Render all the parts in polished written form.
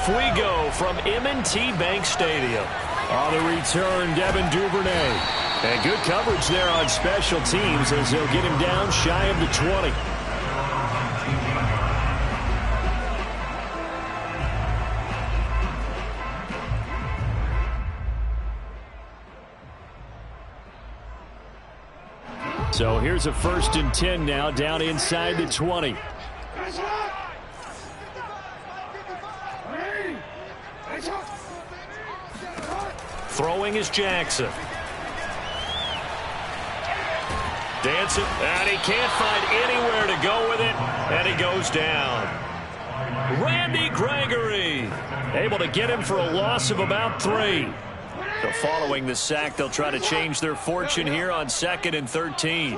Off we go from M&T Bank Stadium. On the return, Devin Duvernay. And good coverage there on special teams as they'll get him down shy of the 20. So here's a 1st and 10 now, down inside the 20. Throwing is Jackson. Dancing, and he can't find anywhere to go with it, and he goes down. Randy Gregory able to get him for a loss of about 3. So following the sack, they'll try to change their fortune here on 2nd and 13.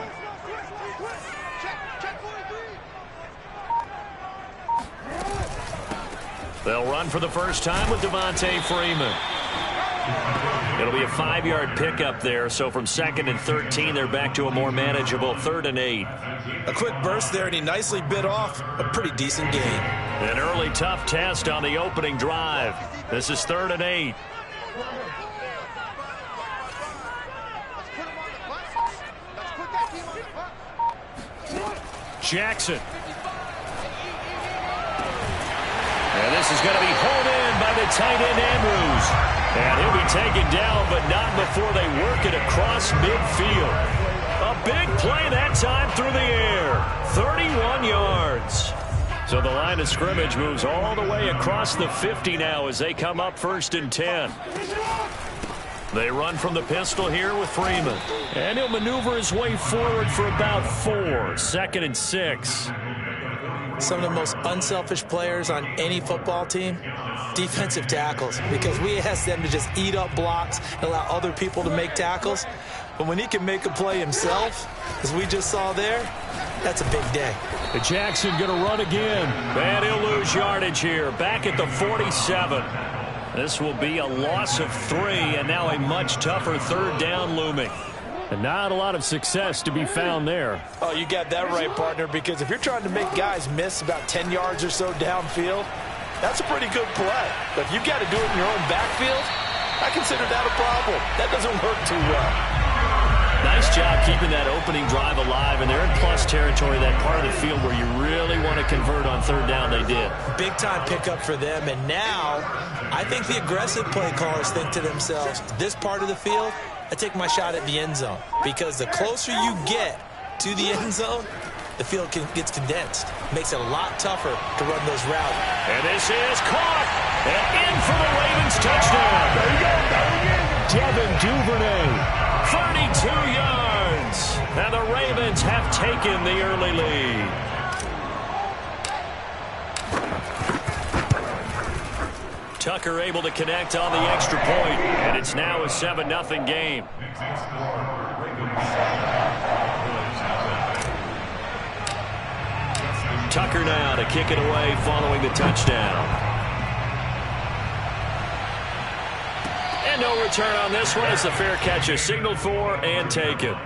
They'll run for the first time with Devontae Freeman. It'll be a 5-yard pickup there, so from 2nd and 13, they're back to a more manageable 3rd and 8. A quick burst there, and he nicely bit off a pretty decent gain. An early tough test on the opening drive. This is 3rd and 8. Jackson. And this is going to be hauled in by the tight end Andrews. And he'll be taken down, but not before they work it across midfield. A big play that time through the air. 31 yards. So the line of scrimmage moves all the way across the 50 now as they come up 1st and 10. They run from the pistol here with Freeman. And he'll maneuver his way forward for about 4. 2nd and 6. Some of the most unselfish players on any football team, defensive tackles, because we ask them to just eat up blocks and allow other people to make tackles. But when he can make a play himself, as we just saw there, that's a big day. Jackson going to run again. And he'll lose yardage here. Back at the 47. This will be a loss of 3, and now a much tougher 3rd down looming. And not a lot of success to be found there. Oh, you got that right, partner, because if you're trying to make guys miss about 10 yards or so downfield, that's a pretty good play. But if you've got to do it in your own backfield, I consider that a problem. That doesn't work too well. Nice job keeping that opening drive alive, and they're in plus territory, that part of the field where you really want to convert on 3rd down. They did. Big time pickup for them, and now I think the aggressive play callers think to themselves, this part of the field, I take my shot at the end zone, because the closer you get to the end zone, the field gets condensed. Makes it a lot tougher to run those routes. And this is caught, and in for the Ravens touchdown. There you go. Devin Duvernay. 32 yards, and the Ravens have taken the early lead. Tucker able to connect on the extra point, and it's now a 7-0 game. Tucker now to kick it away following the touchdown. And no return on this one as the fair catch is signaled for and taken.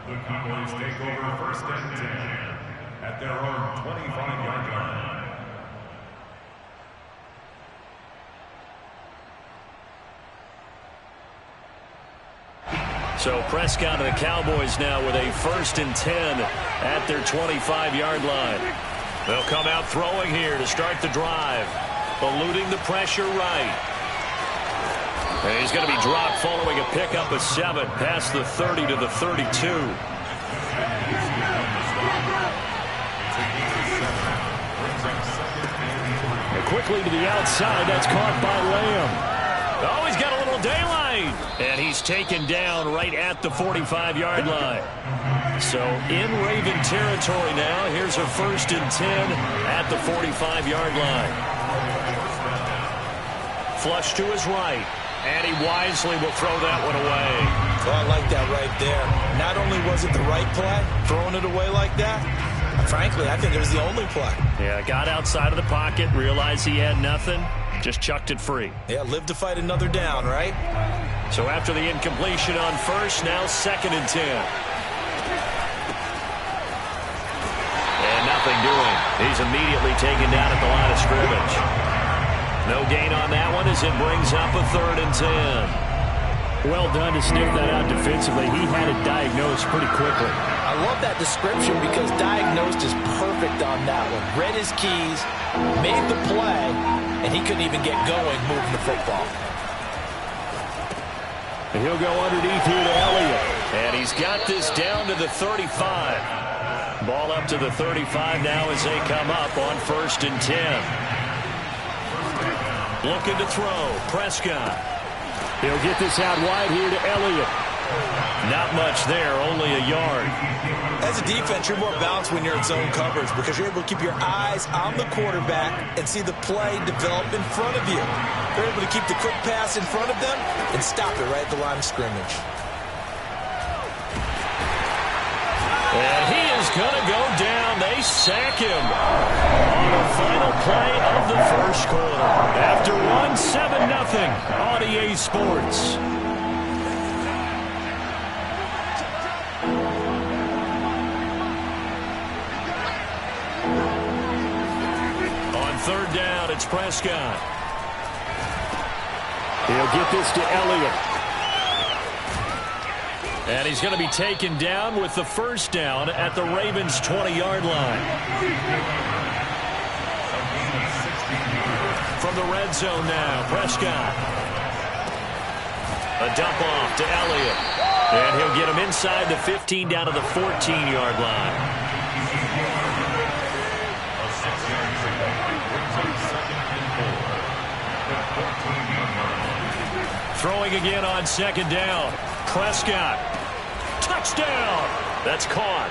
The Cowboys take over 1st and 10 at their own 25-yard line. So Prescott and the Cowboys now with a 1st and 10 at their 25-yard line. They'll come out throwing here to start the drive. Eluding the pressure right. And he's going to be dropped following a pickup of 7 past the 30 to the 32. And quickly to the outside. That's caught by Lamb. Oh, he's got a little daylight. And he's taken down right at the 45-yard line. So in Raven territory now. Here's a 1st and 10 at the 45-yard line. Flush to his right. And he wisely will throw that one away. Oh, I like that right there. Not only was it the right play, throwing it away like that, frankly, I think it was the only play. Yeah, got outside of the pocket, realized he had nothing, just chucked it free. Yeah, live to fight another down, right? So after the incompletion on 1st, now 2nd and 10. And nothing doing. He's immediately taken down at the line of scrimmage. No No gain on that one as it brings up a 3rd and 10. Well done to sniff that out defensively. He had it diagnosed pretty quickly. I love that description because diagnosed is perfect on that one. Read his keys, made the play, and he couldn't even get going moving the football. And he'll go underneath here to Elliott. And he's got this down to the 35. Ball up to the 35 now as they come up on 1st and 10. Looking to throw. Prescott. He'll get this out wide here to Elliott. Not much there, only a yard. As a defense, you're more balanced when you're in zone coverage because you're able to keep your eyes on the quarterback and see the play develop in front of you. They're able to keep the quick pass in front of them and stop it right at the line of scrimmage. And he is going to go down. They sack him on the final play of the 1st quarter. After 1-7-0 on EA Sports. On 3rd down, it's Prescott. He'll get this to Elliott. And he's going to be taken down with the 1st down at the Ravens' 20-yard line. From the red zone now, Prescott. A dump off to Elliott. And he'll get him inside the 15 down to the 14-yard line. Throwing again on 2nd down. Prescott. Touchdown. That's caught.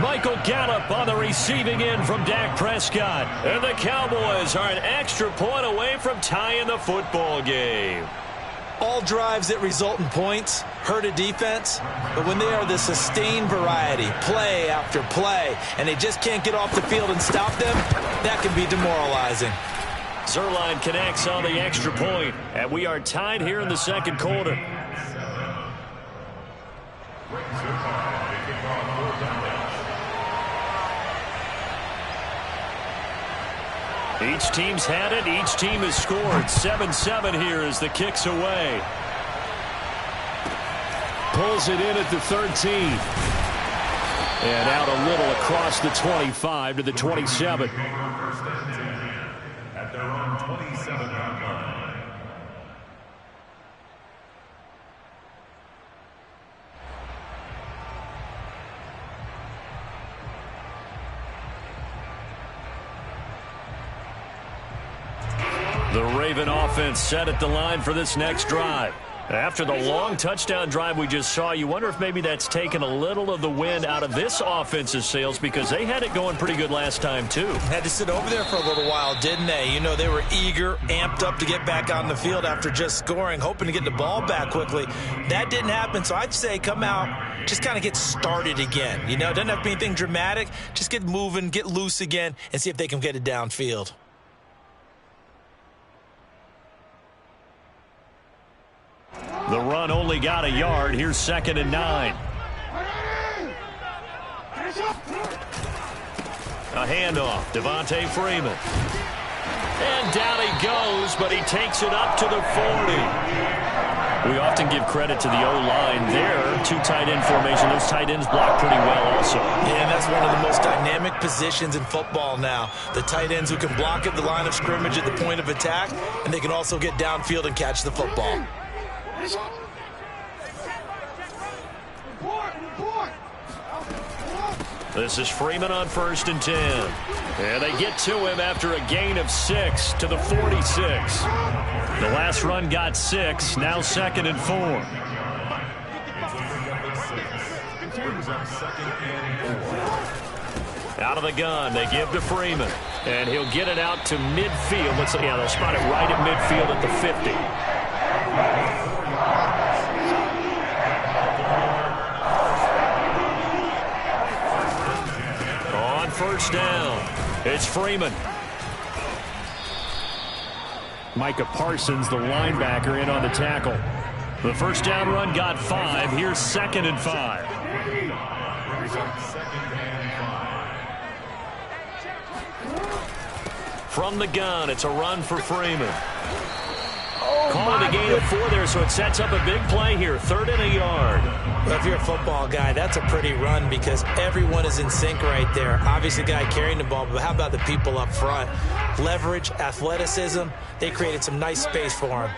Michael Gallup on the receiving end from Dak Prescott. And the Cowboys are an extra point away from tying the football game. All drives that result in points hurt a defense, but when they are the sustained variety, play after play, and they just can't get off the field and stop them, that can be demoralizing. Zuerlein connects on the extra point, and we are tied here in the 2nd quarter. Each team's had it. Each team has scored. 7-7 here as the kick's away. Pulls it in at the 13. And out a little across the 25 to the 27. At their own 27-yard line. The Raven offense set at the line for this next drive. After the long touchdown drive we just saw, you wonder if maybe that's taken a little of the wind out of this offense's sails because they had it going pretty good last time, too. Had to sit over there for a little while, didn't they? You know, they were eager, amped up to get back on the field after just scoring, hoping to get the ball back quickly. That didn't happen, so I'd say come out, just kind of get started again. You know, it doesn't have to be anything dramatic. Just get moving, get loose again, and see if they can get it downfield. The run only got a yard. Here's 2nd and 9. A handoff. Devontae Freeman. And down he goes, but he takes it up to the 40. We often give credit to the O-line there. 2 tight end formation. Those tight ends block pretty well also. Yeah, and that's one of the most dynamic positions in football now. The tight ends who can block at the line of scrimmage at the point of attack, and they can also get downfield and catch the football. This is Freeman on 1st and 10. And they get to him after a gain of 6 to the 46. The last run got 6, now 2nd and 4. Out of the gun, they give to Freeman. And he'll get it out to midfield. Yeah, they'll spot it right at midfield at the 50. First down. It's Freeman. Micah Parsons, the linebacker, in on the tackle. The first down run got 5. Here's 2nd and 5. From the gun, it's a run for Freeman. Calling a gain of 4 there, so it sets up a big play here. 3rd and a yard. Well, if you're a football guy, that's a pretty run because everyone is in sync right there. Obviously, the guy carrying the ball, but how about the people up front? Leverage, athleticism, they created some nice space for him.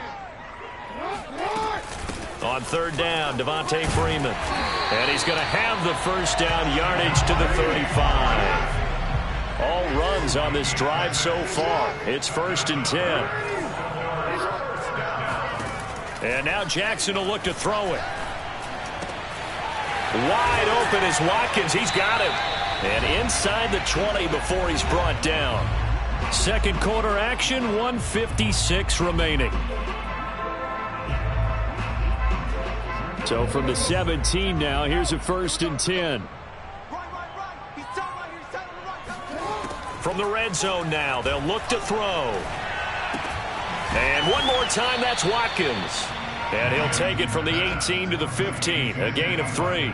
On 3rd down, Devontae Freeman. And he's going to have the first down, yardage to the 35. All runs on this drive so far. It's 1st and 10. And now Jackson will look to throw it. Wide open is Watkins. He's got him. And inside the 20 before he's brought down. Second quarter action, 1:56 remaining. So from the 17 now, here's a 1st and 10. From the red zone now, they'll look to throw. And one more time, that's Watkins. And he'll take it from the 18 to the 15, a gain of 3.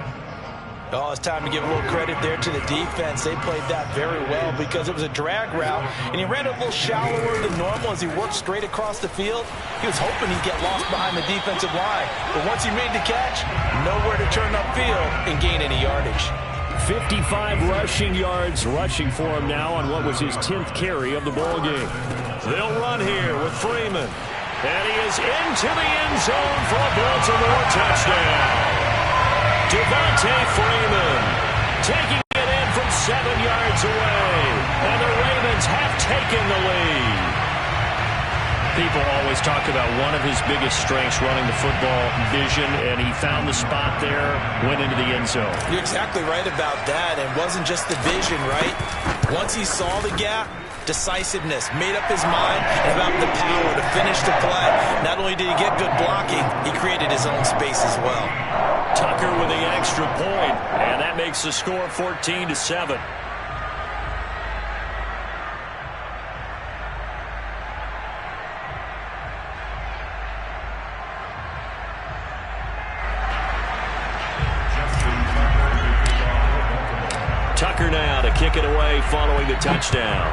Oh, it's time to give a little credit there to the defense. They played that very well because it was a drag route, and he ran a little shallower than normal as he worked straight across the field. He was hoping he'd get lost behind the defensive line, but once he made the catch, nowhere to turn upfield and gain any yardage. 55 rushing yards rushing for him now on what was his 10th carry of the ball game. They'll run here with Freeman. And he is into the end zone for a Baltimore touchdown. Devontae Freeman taking it in from 7 yards away. And the Ravens have taken the lead. People always talk about one of his biggest strengths running the football, vision, and he found the spot there, went into the end zone. You're exactly right about that. It wasn't just the vision, right? Once he saw the gap, decisiveness, made up his mind about the power to finish the play. Not only did he get good blocking, he created his own space as well. Tucker with the extra point, and that makes the score 14-7. Tucker now to kick it away following the touchdown.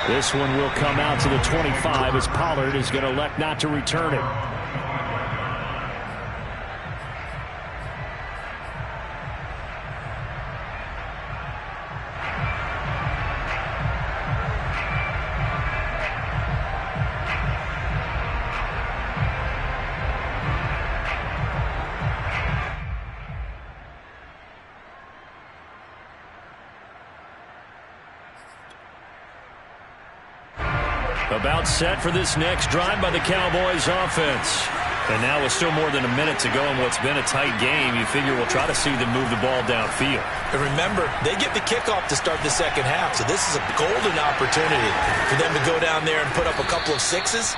This one will come out to the 25 as Pollard is going to elect not to return it. About set for this next drive by the Cowboys offense. And now with still more than a minute to go in what's been a tight game, you figure we'll try to see them move the ball downfield. And remember, they get the kickoff to start the second half, so this is a golden opportunity for them to go down there and put up a couple of sixes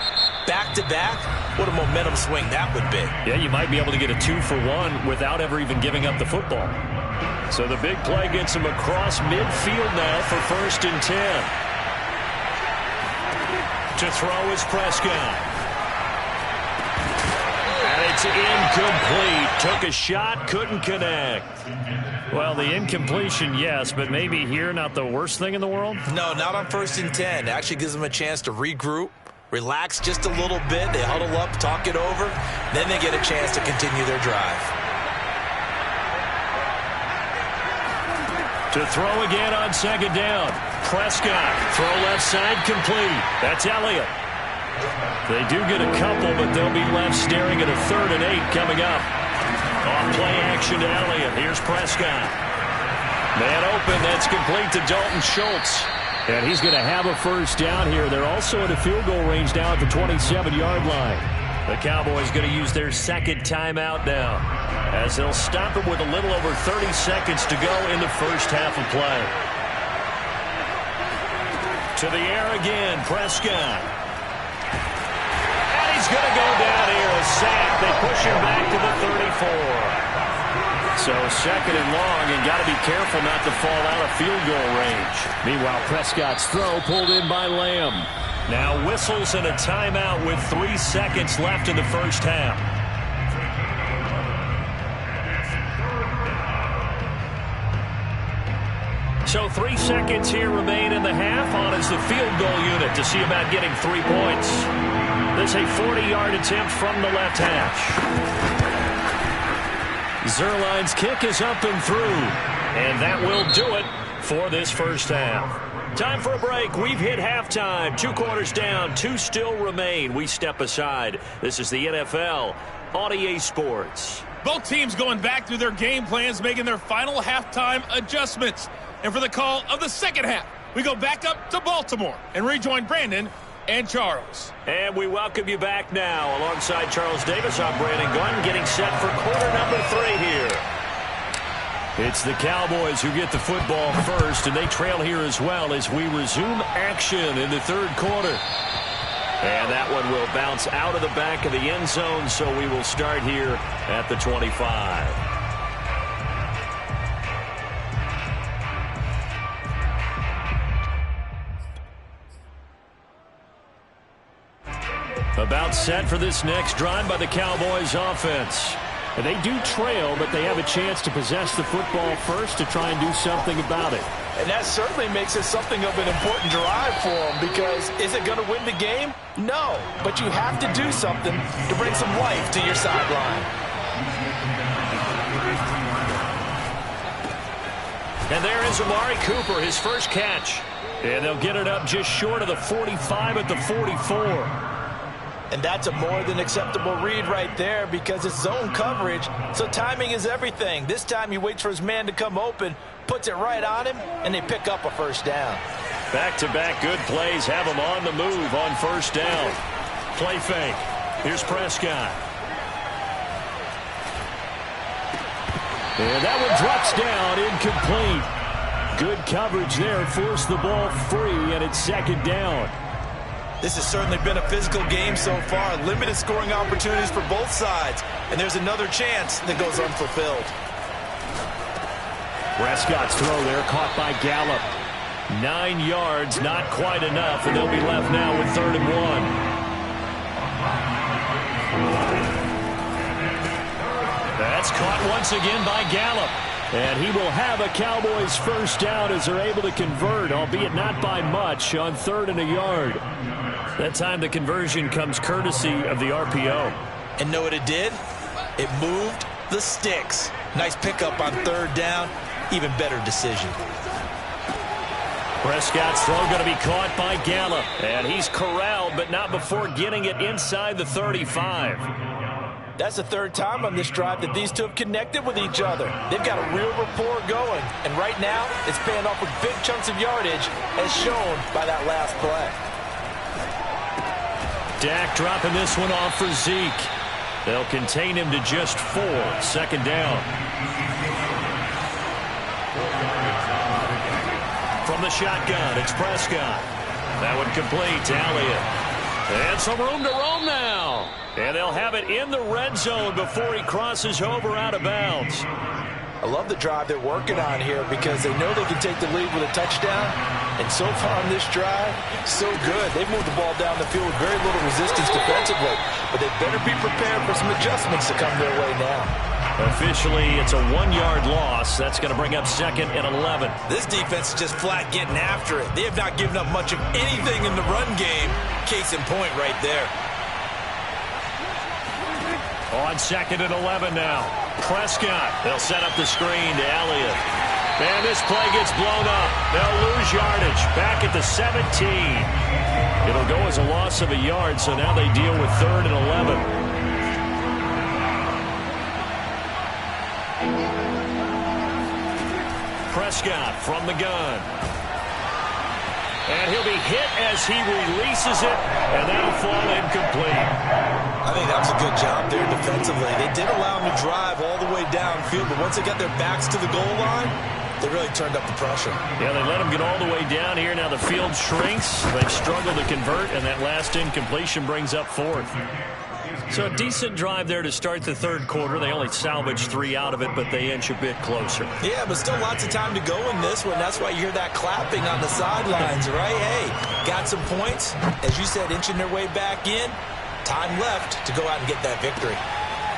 back-to-back. What a momentum swing that would be. Yeah, you might be able to get a 2-for-1 without ever even giving up the football. So the big play gets them across midfield now for 1st and 10. To throw is Prescott. And it's incomplete. Took a shot, couldn't connect. Well, the incompletion, yes, but maybe here not the worst thing in the world? No, not on 1st and 10. It actually gives them a chance to regroup, relax just a little bit. They huddle up, talk it over. Then they get a chance to continue their drive. To throw again on 2nd down. Prescott, throw left side, complete. That's Elliott. They do get a couple, but they'll be left staring at a 3rd and 8 coming up. On play action to Elliott. Here's Prescott. Man open, that's complete to Dalton Schultz. And he's going to have a first down here. They're also at a field goal range now at the 27-yard line. The Cowboys going to use their 2nd timeout now, as they'll stop it with a little over 30 seconds to go in the first half of play. To the air again, Prescott. And he's going to go down here, a sack. They push him back to the 34. So 2nd and long, and got to be careful not to fall out of field goal range. Meanwhile, Prescott's throw pulled in by Lamb. Now whistles and a timeout with 3 seconds left in the first half. So 3 seconds here remain in the half. On is the field goal unit to see about getting 3 points. This a 40-yard attempt from the left hash. Zerline's kick is up and through. And that will do it for this first half. Time for a break. We've hit halftime. 2 quarters down. 2 still remain. We step aside. This is the NFL on EA Sports. Both teams going back through their game plans, making their final halftime adjustments. And for the call of the second half, we go back up to Baltimore and rejoin Brandon and Charles. And we welcome you back now. Alongside Charles Davis, I'm Brandon Gordon, getting set for quarter number 3 here. It's the Cowboys who get the football first, and they trail here as well as we resume action in the third quarter. And that one will bounce out of the back of the end zone, so we will start here at the 25. About set for this next drive by the Cowboys offense. And they do trail, but they have a chance to possess the football first to try and do something about it. And that certainly makes it something of an important drive for them, because is it going to win the game? No, but you have to do something to bring some life to your sideline. And there is Amari Cooper, his first catch. And they'll get it up just short of the 45 at the 44. And that's a more than acceptable read right there, because it's zone coverage, so timing is everything. This time he waits for his man to come open, puts it right on him, and they pick up a first down. Back-to-back good plays have him on the move on first down. Play fake. Here's Prescott. And that one drops down, incomplete. Good coverage there, forced the ball free, and it's second down. This has certainly been a physical game so far. Limited scoring opportunities for both sides. And there's another chance that goes unfulfilled. Prescott's throw there caught by Gallup. 9 yards, not quite enough, and they'll be left now with 3rd and 1. That's caught once again by Gallup. And he will have a Cowboys first down as they're able to convert, albeit not by much, on 3rd and a yard. That time the conversion comes courtesy of the RPO. And know what it did? It moved the sticks. Nice pickup on 3rd down. Even better decision. Prescott's throw going to be caught by Gallup. And he's corralled, but not before getting it inside the 35. That's the 3rd time on this drive that these two have connected with each other. They've got a real rapport going. And right now, it's paying off with big chunks of yardage, as shown by that last play. Dak dropping this one off for Zeke. They'll contain him to just 4. 2nd down. From the shotgun, it's Prescott. That one complete to Elliott. And some room to roam now. And they'll have it in the red zone before he crosses over out of bounds. I love the drive they're working on here, because they know they can take the lead with a touchdown. And so far on this drive, so good. They've moved the ball down the field with very little resistance defensively. But they better be prepared for some adjustments to come their way now. Officially, it's a 1-yard loss. That's going to bring up 2nd and 11. This defense is just flat getting after it. They have not given up much of anything in the run game. Case in point right there. On 2nd and 11 now. Prescott. They'll set up the screen to Elliott. And this play gets blown up. They'll lose yardage. Back at the 17. It'll go as a loss of a yard, so now they deal with 3rd and 11. Prescott from the gun. And he'll be hit as he releases it, and that'll fall incomplete. I think that was a good job there defensively. They did allow him to drive all the way downfield, but once they got their backs to the goal line, they really turned up the pressure. Yeah, they let him get all the way down here. Now the field shrinks. They've struggled to convert, and that last incompletion brings up 4th. So a decent drive there to start the 3rd quarter. They only salvaged 3 out of it, but they inch a bit closer. Yeah, but still lots of time to go in this one. That's why you hear that clapping on the sidelines, right? Hey, got some points. As you said, inching their way back in. Time left to go out and get that victory.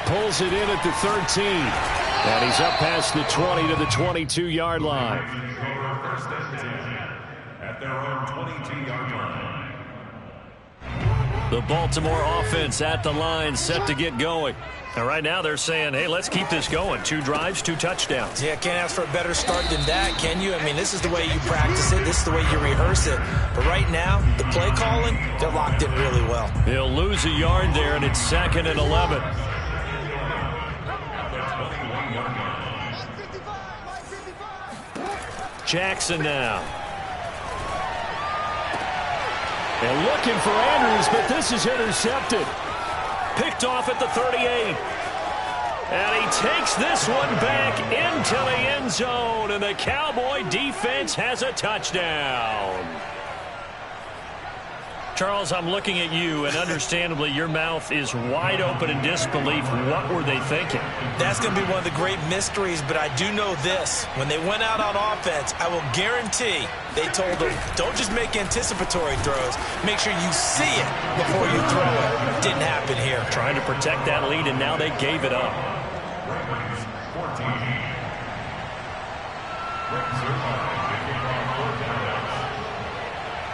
Pulls it in at the 13. And he's up past the 20 to the 22-yard line. first and 10 at their own 22-yard line. The Baltimore offense at the line, set to get going. And right now they're saying, hey, let's keep this going. 2 drives, 2 touchdowns. Yeah, can't ask for a better start than that, can you? I mean, this is the way you practice it. This is the way you rehearse it. But right now, the play calling, they're locked in really well. He'll lose a yard there, and it's 2nd and 11. Jackson now. And looking for Andrews, but this is intercepted. Picked off at the 38. And he takes this one back into the end zone, and the Cowboy defense has a touchdown. Charles, I'm looking at you, and understandably your mouth is wide open in disbelief. What were they thinking? That's going to be one of the great mysteries, but I do know this. When they went out on offense, I will guarantee they told them, don't just make anticipatory throws. Make sure you see it before you throw it. Didn't happen here. Trying to protect that lead, and now they gave it up.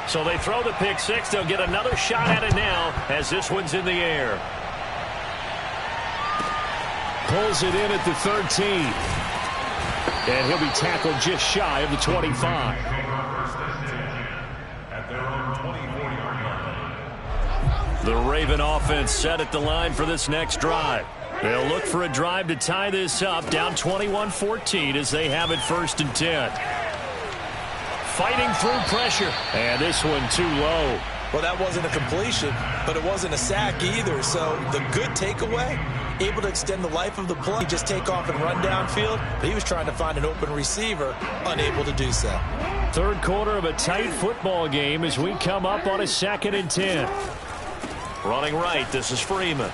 So they throw the pick six. They'll get another shot at it now as this one's in the air. Pulls it in at the 13. And he'll be tackled just shy of the 25. The Raven offense set at the line for this next drive. They'll look for a drive to tie this up, down 21-14 as they have it 1st and 10. Fighting through pressure. And this one too low. Well, that wasn't a completion, but it wasn't a sack either. So the good takeaway, able to extend the life of the play, just take off and run downfield. But he was trying to find an open receiver, unable to do so. 3rd quarter of a tight football game as we come up on a 2nd and 10. Running right, this is Freeman.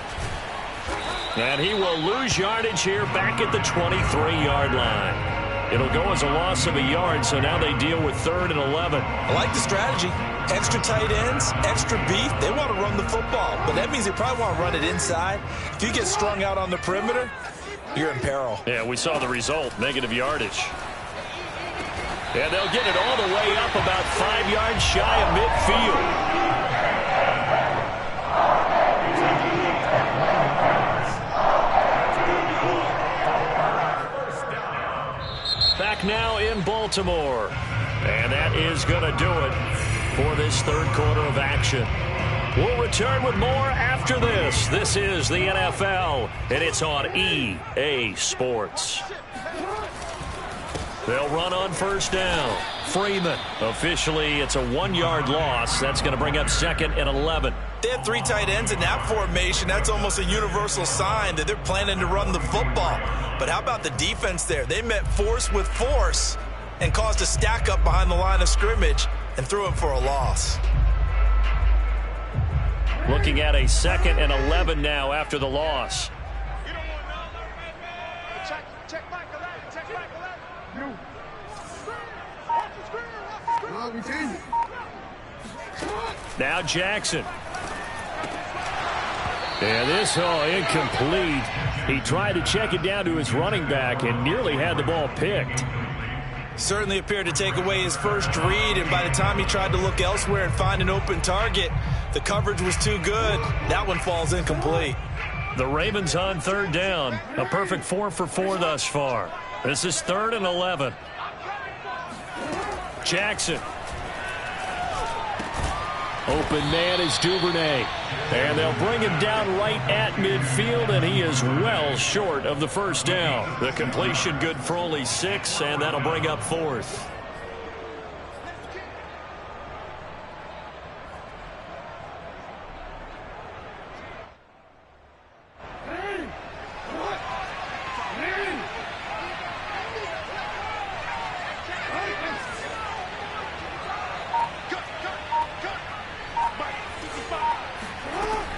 And he will lose yardage here back at the 23-yard line. It'll go as a loss of a yard, so now they deal with 3rd and 11. I like the strategy. Extra tight ends, extra beef. They want to run the football, but that means they probably want to run it inside. If you get strung out on the perimeter, you're in peril. Yeah, we saw the result, negative yardage. And they'll get it all the way up about 5 yards shy of midfield. Back now in Baltimore. And that is going to do it for this 3rd quarter of action. We'll return with more after this. This is the NFL, and it's on EA Sports. They'll run on 1st down. Freeman. Officially, it's a 1-yard loss. That's going to bring up 2nd and 11. They have 3 tight ends in that formation. That's almost a universal sign that they're planning to run the football. But how about the defense there? They met force with force and caused a stack up behind the line of scrimmage and threw him for a loss. Looking at a 2nd and 11 now after the loss. Now Jackson. And this incomplete. He tried to check it down to his running back and nearly had the ball picked. Certainly appeared to take away his first read, and by the time he tried to look elsewhere and find an open target, the coverage was too good. That one falls incomplete. The Ravens on 3rd down. A perfect 4 for 4 thus far. This is 3rd and 11. Jackson. Open man is Duvernay. And they'll bring him down right at midfield, and he is well short of the 1st down. The completion good for only 6, and that'll bring up 4th.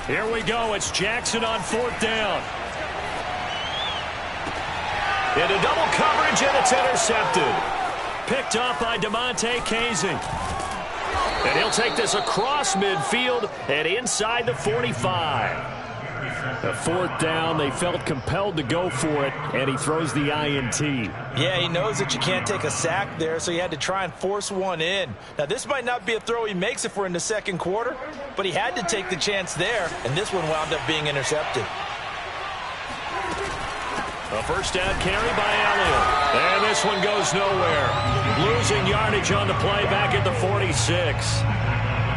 Here we go. It's Jackson on 4th down. Into double coverage, and it's intercepted. Picked off by DeMonte Casey. And he'll take this across midfield and inside the 45. A fourth down, they felt compelled to go for it, and he throws the INT. Yeah, he knows that you can't take a sack there, so he had to try and force one in. Now, this might not be a throw he makes if we're in the second quarter, but he had to take the chance there, and this one wound up being intercepted. A first down carry by Elliott. And this one goes nowhere. Losing yardage on the play back at the 46.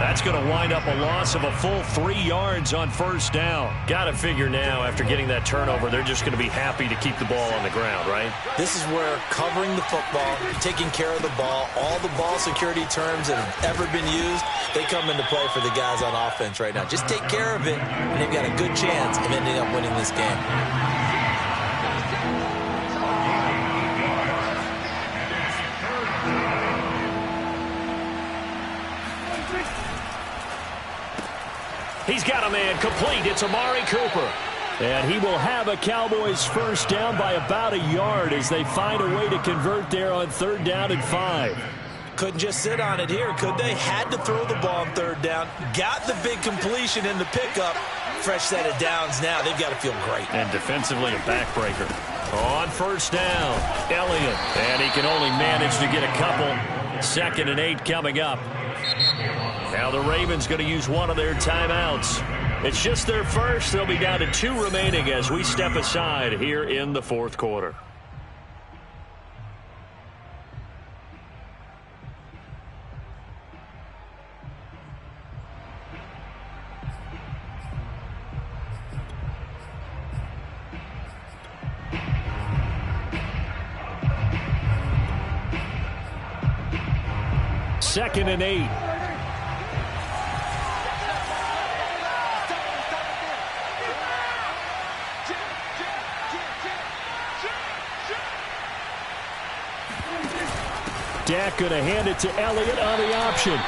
That's going to wind up a loss of a full 3 yards on first down. Got to figure now, after getting that turnover, they're just going to be happy to keep the ball on the ground, right? This is where covering the football, taking care of the ball, all the ball security terms that have ever been used, they come into play for the guys on offense right now. Just take care of it, and they've got a good chance of ending up winning this game. He's got a man complete. It's Amari Cooper. And he will have a Cowboys first down by about a yard as they find a way to convert there on 3rd down and 5. Couldn't just sit on it here, could they? Had to throw the ball on 3rd down. Got the big completion in the pickup. Fresh set of downs now. They've got to feel great. And defensively, a backbreaker. On first down, Elliott. And he can only manage to get a couple. 2nd and 8 coming up. Now the Ravens going to use one of their timeouts. It's just their first. They'll be down to 2 remaining as we step aside here in the 4th quarter. Second and 8. Dak going to hand it to Elliott on the option.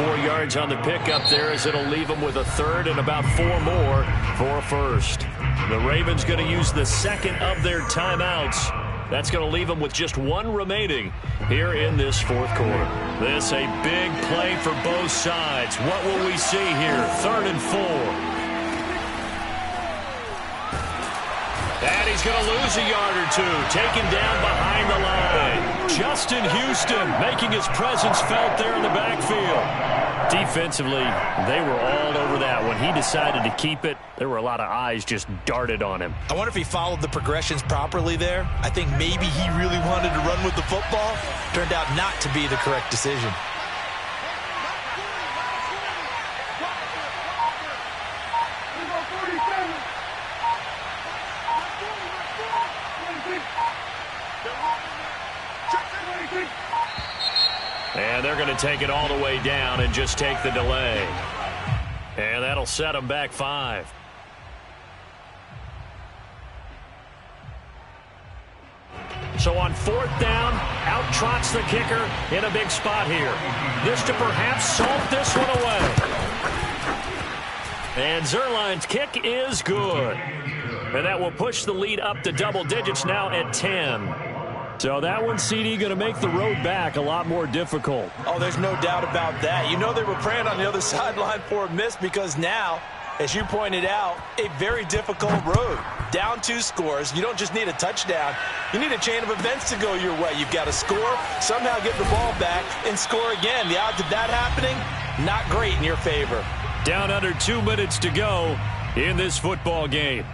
4 yards on the pickup there as it'll leave him with a 3rd and about 4 more for a first. The Ravens going to use the 2nd of their timeouts. That's going to leave them with just 1 remaining here in this 4th quarter. This a big play for both sides. What will we see here? 3rd and 4. And he's going to lose a yard or 2. Taken down behind the line. Justin Houston making his presence felt there in the backfield. Defensively, they were all over that. When he decided to keep it, there were a lot of eyes just darted on him. I wonder if he followed the progressions properly there. I think maybe he really wanted to run with the football. Turned out not to be the correct decision. And they're going to take it all the way down and just take the delay. And that'll set them back 5. So on 4th down, out trots the kicker in a big spot here. This to perhaps salt this one away. And Zerline's kick is good. And that will push the lead up to double digits now at 10. So that one, CD, going to make the road back a lot more difficult. Oh, there's no doubt about that. You know they were praying on the other sideline for a miss because now, as you pointed out, a very difficult road. Down 2 scores. You don't just need a touchdown. You need a chain of events to go your way. You've got to score, somehow get the ball back, and score again. The odds of that happening, not great in your favor. Down under 2 minutes to go in this football game.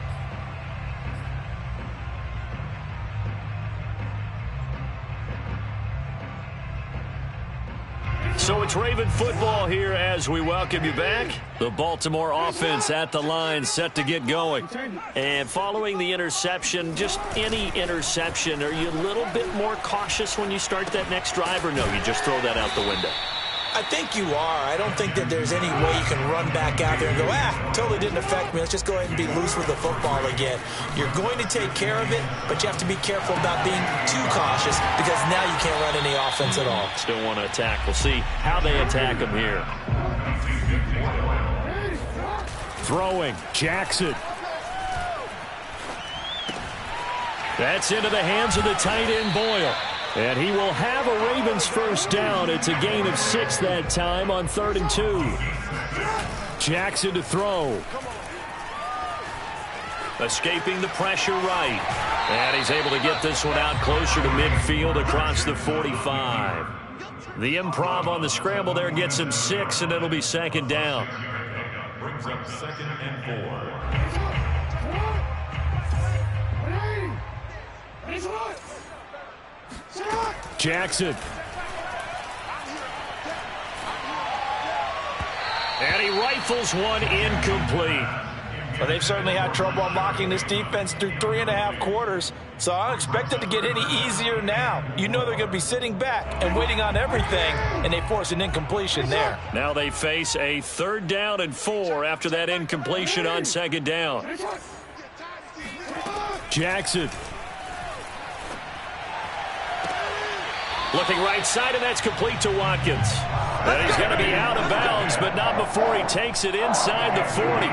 So it's Raven football here as we welcome you back. The Baltimore offense at the line, set to get going. And following the interception, just any interception, are you a little bit more cautious when you start that next drive, or no, you just throw that out the window? I think you are. I don't think that there's any way you can run back out there and go, totally didn't affect me. Let's just go ahead and be loose with the football again. You're going to take care of it, but you have to be careful about being too cautious because now you can't run any offense at all. Still want to attack. We'll see how they attack them here. Throwing, Jackson. That's into the hands of the tight end, Boyle. And he will have a Ravens first down. It's a gain of 6 that time on 3rd and 2. Jackson to throw. escaping the pressure right. And he's able to get this one out closer to midfield across the 45. The improv on the scramble there gets him 6, and it'll be second down. Brings up 2nd and 4. Jackson. And he rifles one incomplete. Well, they've certainly had trouble unlocking this defense through 3.5 quarters, so I don't expect it to get any easier now. You know they're going to be sitting back and waiting on everything, and they force an incompletion there. Now they face a 3rd down and 4 after that incompletion on 2nd down. Jackson. Looking right side, and that's complete to Watkins. And he's going to be out of bounds, but not before he takes it inside the 40.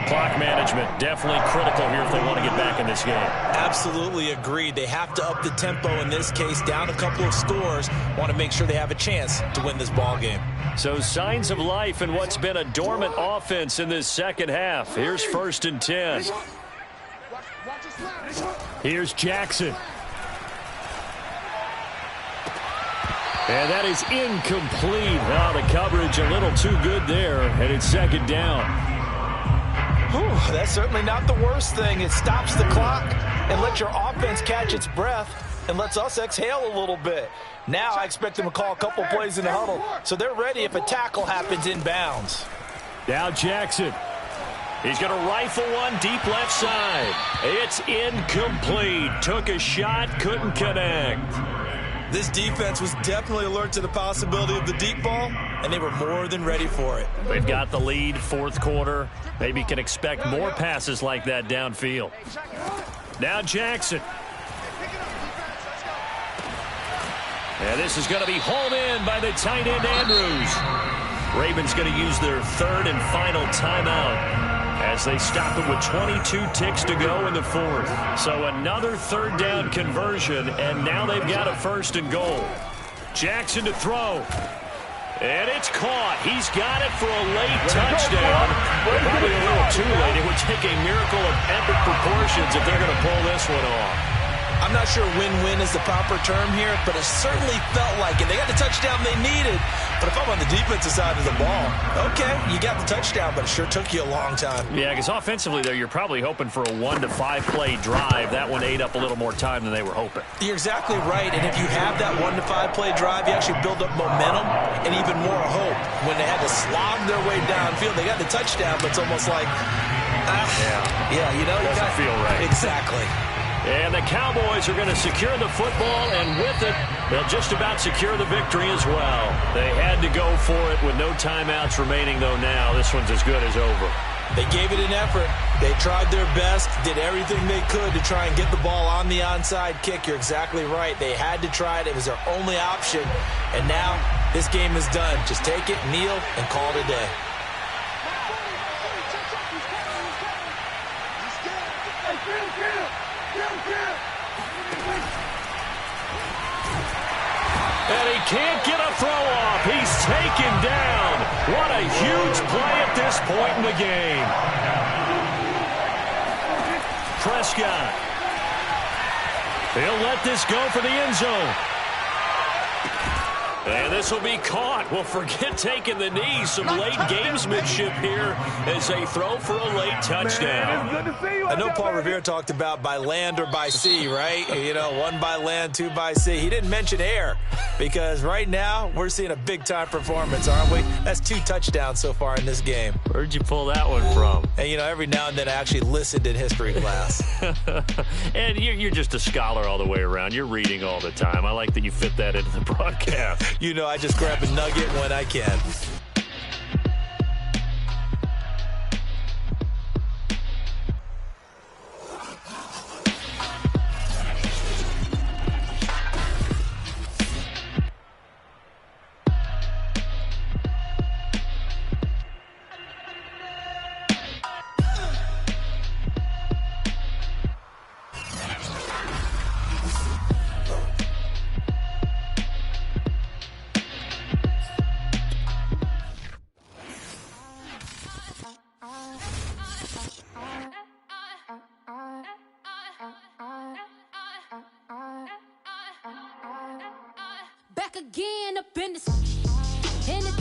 Clock management definitely critical here if they want to get back in this game. Absolutely agreed. They have to up the tempo in this case, down a couple of scores. Want to make sure they have a chance to win this ball game. So signs of life in what's been a dormant offense in this second half. Here's 1st and 10. Here's Jackson. And that is incomplete. Oh, the coverage a little too good there, and it's 2nd down. Whew, that's certainly not the worst thing. It stops the clock and lets your offense catch its breath and lets us exhale a little bit. Now I expect them to call a couple plays in the huddle, so they're ready if a tackle happens inbounds. Now Jackson. He's going to rifle one deep left side. It's incomplete. Took a shot, couldn't connect. This defense was definitely alert to the possibility of the deep ball, and they were more than ready for it. They've got the lead, 4th quarter. Maybe can expect more passes like that downfield. Now Jackson. And this is going to be hauled in by the tight end Andrews. Ravens going to use their 3rd and final timeout as they stop it with 22 ticks to go in the 4th. So another 3rd down conversion, and now they've got a 1st and goal. Jackson to throw. And it's caught. He's got it for a late touchdown. But probably a little too late. It would take a miracle of epic proportions if they're going to pull this one off. I'm not sure win-win is the proper term here, but it certainly felt like it. They got the touchdown they needed, but if I'm on the defensive side of the ball, okay, you got the touchdown, but it sure took you a long time. Yeah, because offensively, though, you're probably hoping for a 1 to 5 play drive. That one ate up a little more time than they were hoping. You're exactly right, and if you have that 1 to 5 play drive, you actually build up momentum and even more hope. When they had to slog their way downfield, they got the touchdown, but it's almost like, you know, you doesn't feel right. Exactly. And the Cowboys are going to secure the football, and with it, they'll just about secure the victory as well. They had to go for it with no timeouts remaining, though now this one's as good as over. They gave it an effort. They tried their best, did everything they could to try and get the ball on the onside kick. You're exactly right. They had to try it. It was their only option. And now this game is done. Just take it, kneel, and call it a day. And he can't get a throw off. He's taken down. What a huge play at this point in the game. Prescott. He'll let this go for the end zone. And this will be caught. Well, forget taking the knee. Some late gamesmanship here as they throw for a late touchdown. I know Paul Revere talked about by land or by sea, right? You know, 1 by land, 2 by sea. He didn't mention air because right now we're seeing a big-time performance, aren't we? That's 2 touchdowns so far in this game. Where'd you pull that one from? And, you know, every now and then I actually listened in history class. And you're just a scholar all the way around. You're reading all the time. I like that you fit that into the broadcast. You know, I just grab a nugget when I can. in the